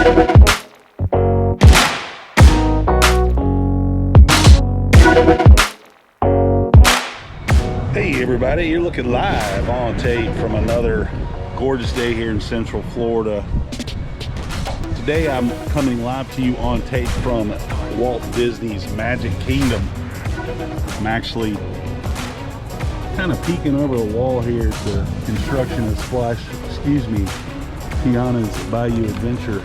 Hey everybody, you're looking live on tape from another gorgeous day here in Central Florida. Today I'm coming live to you on tape from Walt Disney's Magic Kingdom. I'm actually kind of peeking over the wall here at the construction of Tiana's Bayou Adventure.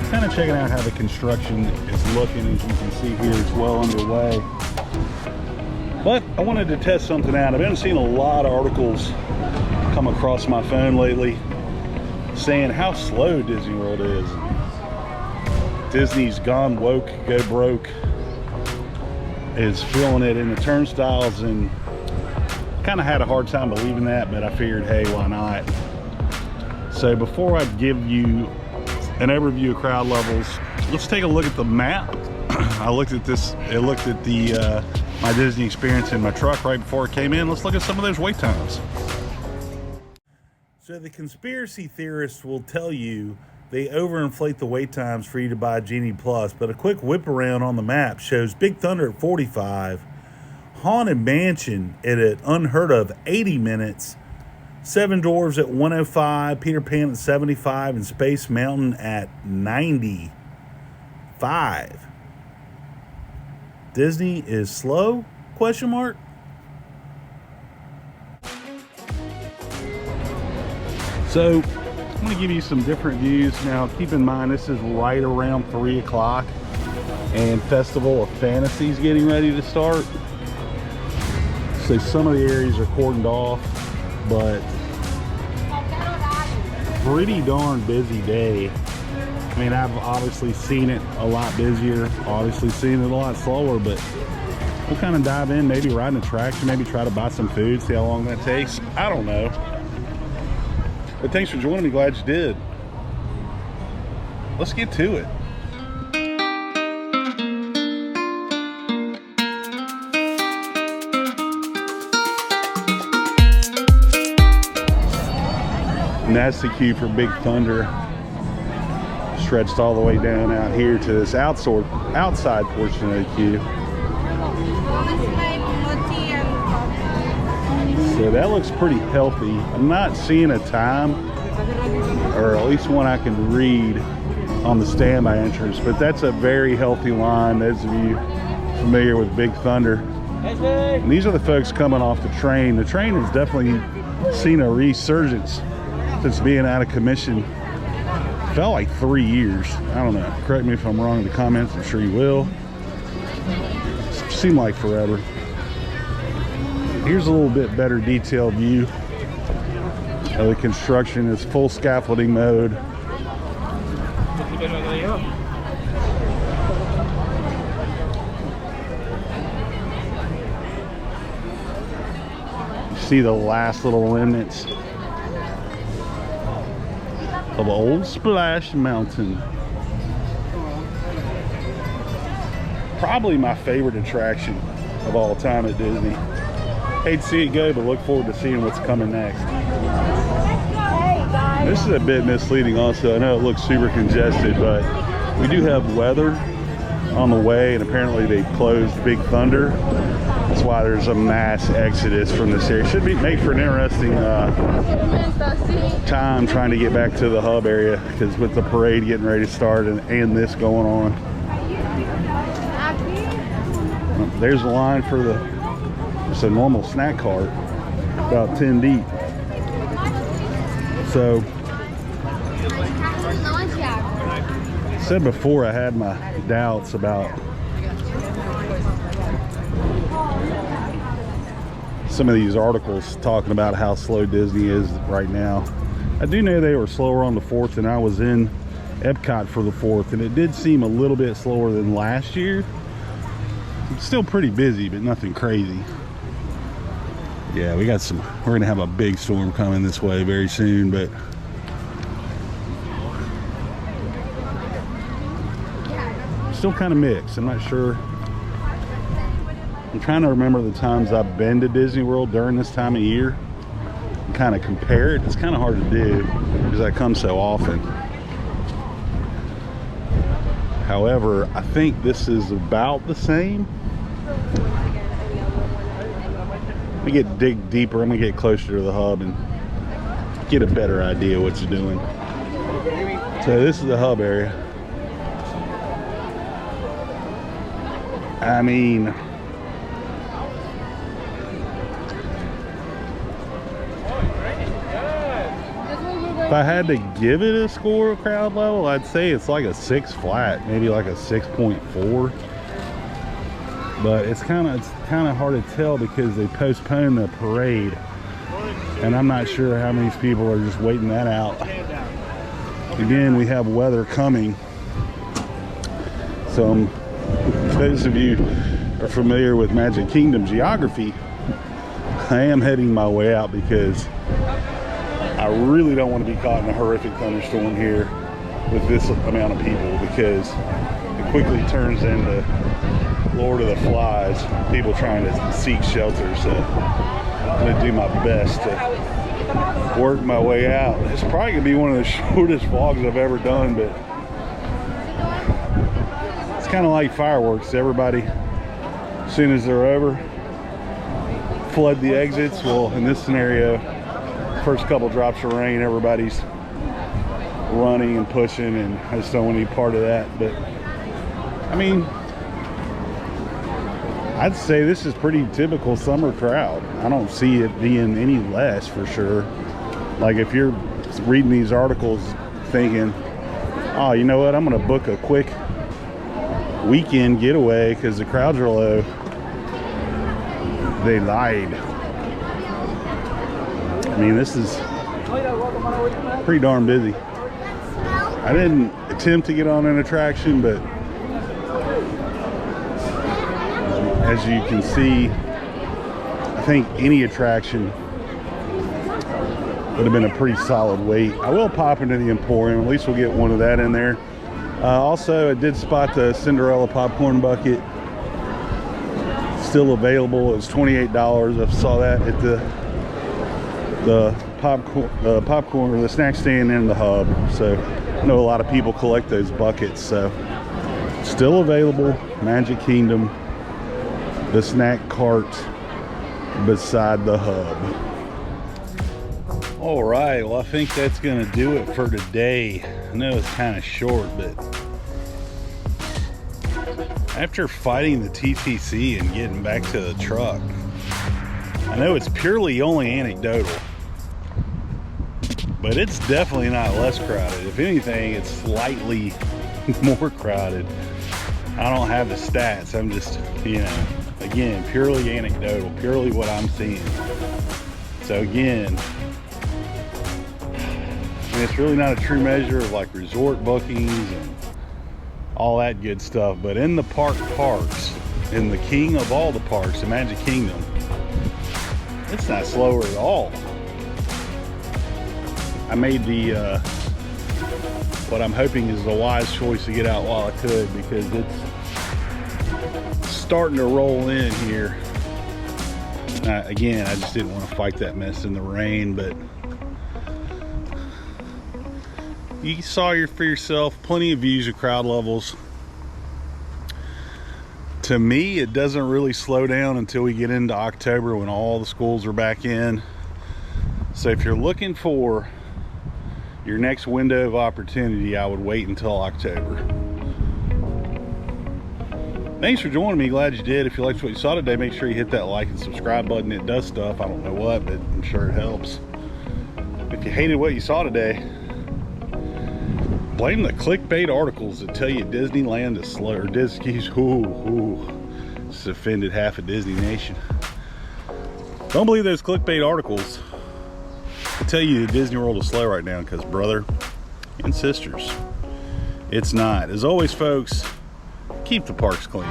Kind of checking out how the construction is looking. As you can see here, it's well underway. But I wanted to test something out. I've been seeing a lot of articles come across my phone lately saying how slow Disney World is. Disney's gone woke, go broke, is feeling it in the turnstiles, and kind of had a hard time believing that, but I figured, hey, why not? So before I give you an overview of crowd levels, let's take a look at the map. I looked at this, it looked at the my Disney experience in my truck right before it came in. Let's look at some of those wait times. So the conspiracy theorists will tell you they overinflate the wait times for you to buy Genie Plus, but a quick whip around on the map shows Big Thunder at 45, Haunted Mansion at an unheard of 80 minutes, Seven Dwarfs at 105, Peter Pan at 75, and Space Mountain at 95. Disney is slow? Question mark. So I'm going to give you some different views. Now keep in mind this is right around 3 o'clock and Festival of Fantasy is getting ready to start. So some of the areas are cordoned off, but pretty darn busy day. I mean, I've obviously seen it a lot busier, obviously seen it a lot slower, but we'll kind of dive in, maybe ride an attraction, maybe try to buy some food, see how long that takes. I don't know. But thanks for joining me, glad you did. Let's get to it. And that's the queue for Big Thunder. Stretched all the way down out here to this outside portion of the queue. So that looks pretty healthy. I'm not seeing a time, or at least one I can read on the standby entrance, but that's a very healthy line. Those of you familiar with Big Thunder. And these are the folks coming off the train. The train has definitely seen a resurgence since being out of commission. Felt like 3 years. I don't know. Correct me if I'm wrong in the comments. I'm sure you will. Seemed like forever. Here's a little bit better detailed view of the construction. It's full scaffolding mode. You see the last little remnants of Old Splash Mountain. Probably my favorite attraction of all time at Disney. Hate to see it go, but look forward to seeing what's coming next. This is a bit misleading also. I know it looks super congested, but we do have weather on the way, and apparently they closed Big Thunder. That's why there's a mass exodus from this area. Should make for an interesting time trying to get back to the hub area, because with the parade getting ready to start and this going on. There's a line for just a normal snack cart, about 10 deep. So, I said before I had my doubts about some of these articles talking about how slow Disney is right now. I do know they were slower on the 4th, and I was in Epcot for the 4th, and it did seem a little bit slower than last year. It's still pretty busy, but nothing crazy. Yeah, we're gonna have a big storm coming this way very soon, but still kind of mixed. I'm not sure. I'm trying to remember the times I've been to Disney World during this time of year and kind of compare it. It's kind of hard to do because I come so often. However, I think this is about the same. Let me dig deeper. I'm gonna get closer to the hub and get a better idea what it's doing. So this is the hub area. I mean, if I had to give it a score of crowd level, I'd say it's like a 6 flat, maybe like a 6.4. But it's kind of hard to tell because they postponed the parade, and I'm not sure how many people are just waiting that out. Again, we have weather coming, so those of you are familiar with Magic Kingdom geography, I am heading my way out because I really don't want to be caught in a horrific thunderstorm here with this amount of people, because it quickly turns into Lord of the Flies, people trying to seek shelter. So I'm going to do my best to work my way out. It's probably going to be one of the shortest vlogs I've ever done, but it's kind of like fireworks. Everybody, as soon as they're over, flood the exits. Well, in this scenario, first couple drops of rain, everybody's running and pushing, and I just don't want any part of that. But I mean, I'd say this is pretty typical summer crowd. I don't see it being any less, for sure. Like, if you're reading these articles thinking, oh, you know what, I'm gonna book a quick weekend getaway because the crowds are low, they lied. I mean, this is pretty darn busy. I didn't attempt to get on an attraction, but as you can see, I think any attraction would have been a pretty solid wait. I will pop into the Emporium. At least we'll get one of that in there. Also, I did spot the Cinderella popcorn bucket. Still available. It was $28. I saw that at the popcorn or the snack stand in the hub. So I know a lot of people collect those buckets. So still available. Magic Kingdom, the snack cart beside the hub. All right, well, I think that's gonna do it for today. I know it's kind of short, but after fighting the TTC and getting back to the truck, I know it's purely only anecdotal, but it's definitely not less crowded. If anything, it's slightly more crowded. I don't have the stats. I'm just, you know, again, purely anecdotal, purely what I'm seeing. So again, it's really not a true measure of like resort bookings and all that good stuff, but in the parks, in the king of all the parks, the Magic Kingdom, it's not slower at all. I made the what I'm hoping is the wise choice to get out while I could, because it's starting to roll in here. Again, I just didn't want to fight that mess in the rain, but you saw for yourself plenty of views of crowd levels. To me, it doesn't really slow down until we get into October, when all the schools are back in. So if you're looking for your next window of opportunity, I would wait until October. Thanks for joining me. Glad you did. If you liked what you saw today, make sure you hit that like and subscribe button. It does stuff. I don't know what, but I'm sure it helps. If you hated what you saw today, blame the clickbait articles that tell you Disneyland is slow, or Disney's, it's offended half of Disney Nation. Don't believe those clickbait articles that tell you Disney World is slow right now, because brother and sisters, it's not. As always, folks, keep the parks clean.